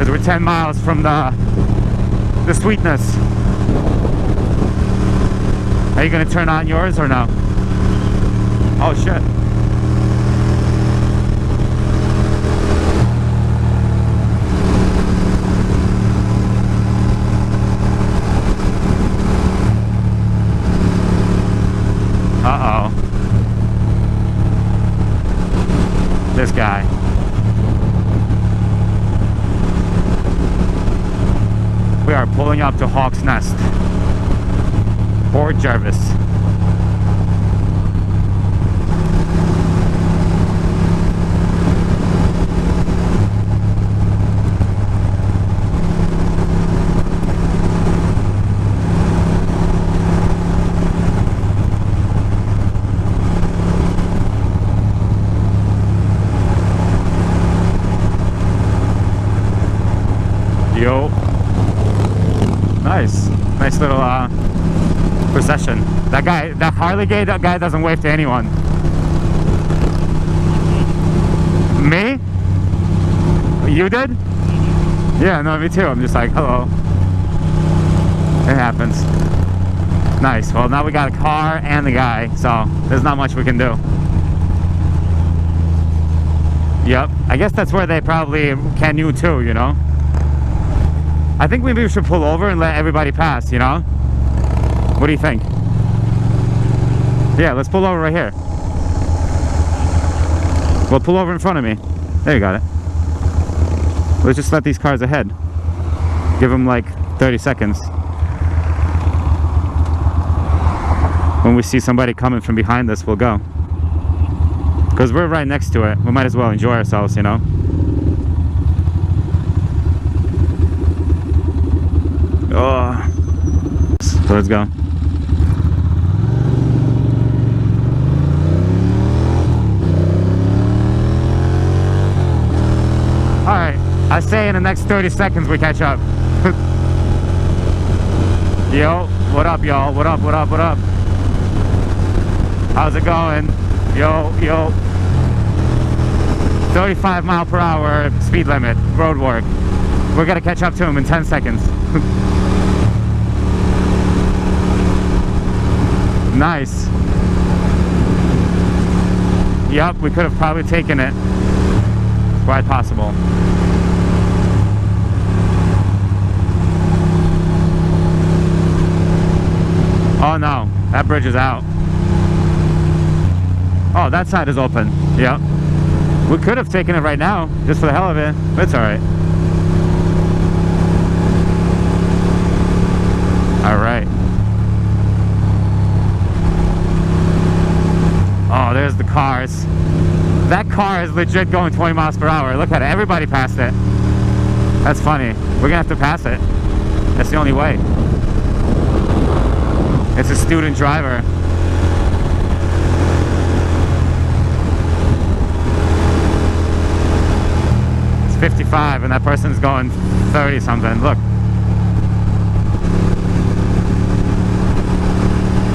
because we're 10 miles from the sweetness. Are you gonna turn on yours or no? Oh shit. Uh-oh. This guy. We are pulling up to Hawk's Nest. Port Jervis. Yo. Nice. Nice little procession. That guy, that Harley guy doesn't wave to anyone. Me? You did? Yeah, no, me too. I'm just like, hello. It happens. Nice. Well, now we got a car and the guy, so there's not much we can do. Yep. I guess that's where they probably can you too, you know? I think maybe we should pull over and let everybody pass, you know? What do you think? Yeah, let's pull over right here. Well, pull over in front of me. There you got it. Let's just let these cars ahead. Give them like 30 seconds. When we see somebody coming from behind us, we'll go. Because we're right next to it. We might as well enjoy ourselves, you know? Oh. So let's go. Alright, I say in the next 30 seconds we catch up. Yo, what up y'all? What up, what up, what up? How's it going? Yo, yo. 35 mile per hour speed limit, road work. We're gonna catch up to him in 10 seconds. Nice. Yep, we could have probably taken it. It's quite possible. Oh no, that bridge is out. Oh, that side is open. Yep. We could have taken it right now, just for the hell of it. But it's alright. Alright. Oh, there's the cars. That car is legit going 20 miles per hour. Look at it. Everybody passed it. That's funny. We're gonna have to pass it. That's the only way. It's a student driver. It's 55 and that person's going 30 something. Look.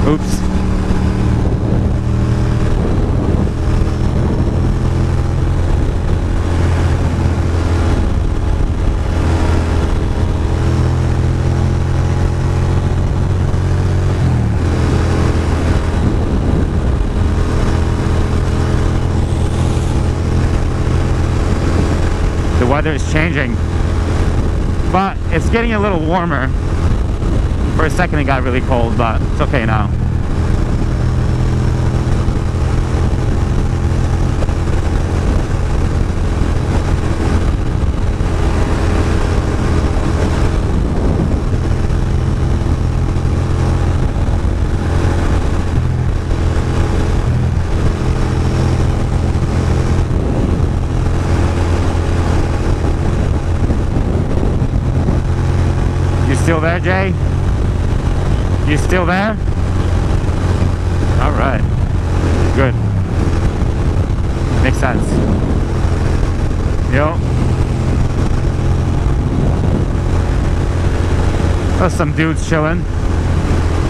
Oops. The weather is changing, but it's getting a little warmer. For a second it got really cold, but it's okay now. Still there, Jay? You still there? All right. Good. Makes sense. Yo. There's some dudes chilling.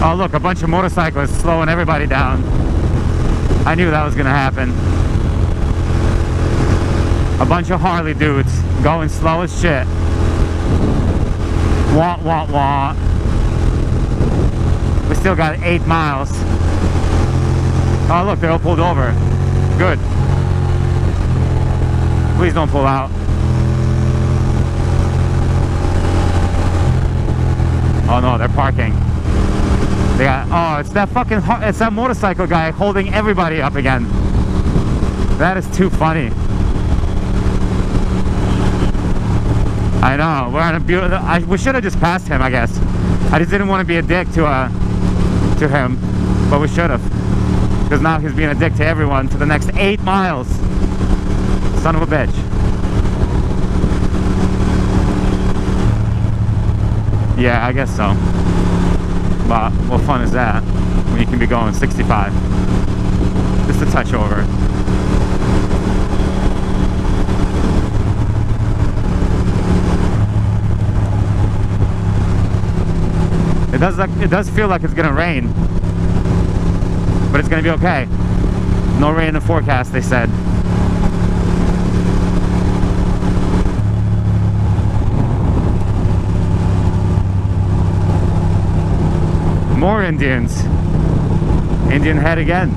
Oh, look, a bunch of motorcyclists slowing everybody down. I knew that was gonna happen. A bunch of Harley dudes going slow as shit. Wah, wah, wah. We still got 8 miles. Oh, look, they're all pulled over. Good. Please don't pull out. Oh no, they're parking. They got, oh, it's that motorcycle guy holding everybody up again. That is too funny. I know, we're on a beautiful, we should have just passed him, I guess. I just didn't want to be a dick to him, but we should have. Because now he's being a dick to everyone for the next 8 miles. Son of a bitch. Yeah, I guess so. But what fun is that when you can be going 65? Just a touch over. It does feel like it's gonna rain, but it's gonna be okay. No rain in the forecast, they said. More Indians. Indian head again.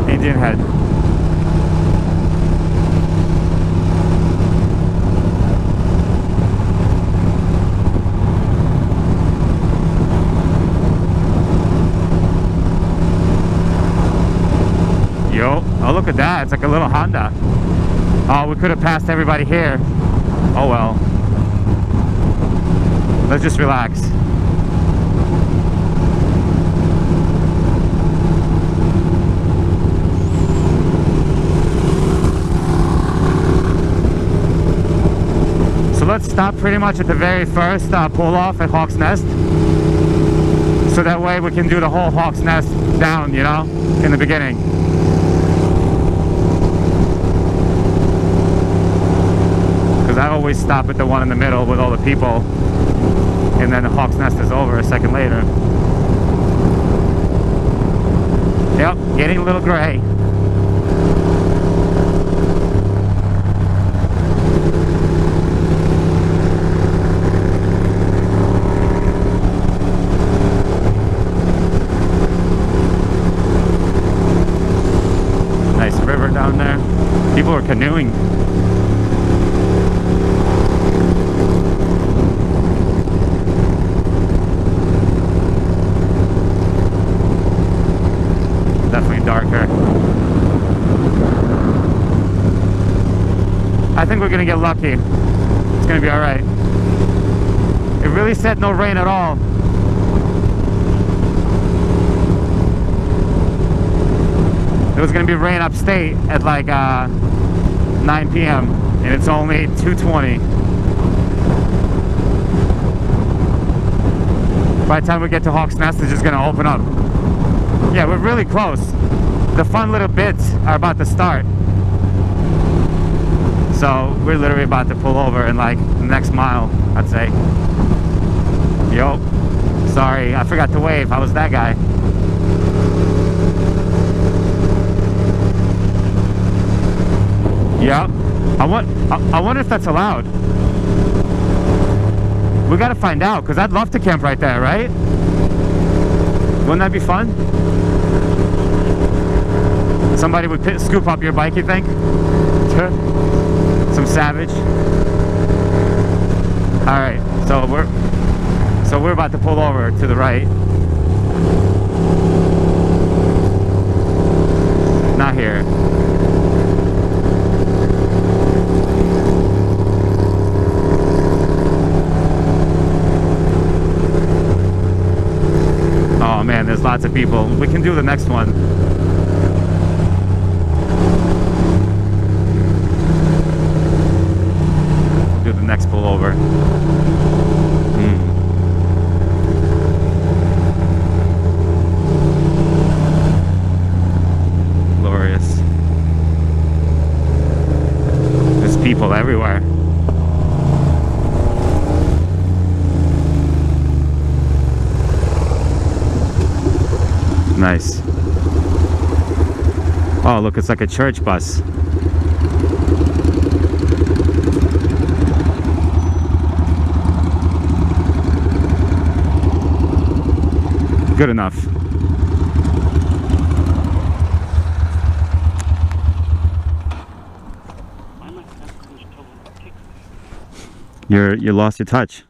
Indian head. Yo, oh look at that, it's like a little Honda. Oh, we could have passed everybody here. Oh well. Let's just relax. So let's stop pretty much at the very first pull off at Hawk's Nest. So that way we can do the whole Hawk's Nest down, you know, in the beginning. Because I always stop at the one in the middle with all the people, and then the Hawk's Nest is over a second later. Yep, getting a little gray. Nice river down there. People are canoeing. Definitely darker. I think we're gonna get lucky. It's gonna be alright. It really said no rain at all. It was gonna be rain upstate at like 9 p.m. and it's only 2:20. By the time we get to Hawk's Nest, it's just gonna open up. Yeah, we're really close. The fun little bits are about to start. So we're literally about to pull over in like the next mile, I'd say. Yo, sorry, I forgot to wave. I was that guy. Yep. I wonder if that's allowed. We gotta find out, because I'd love to camp right there, right? Wouldn't that be fun? Somebody would scoop up your bike, you think? Some savage. Alright, so we're about to pull over to the right. Not here. Oh man, there's lots of people. We can do the next one. Do the next pullover. Glorious. There's people everywhere. Nice. Oh, look, it's like a church bus. good enough. You lost your touch.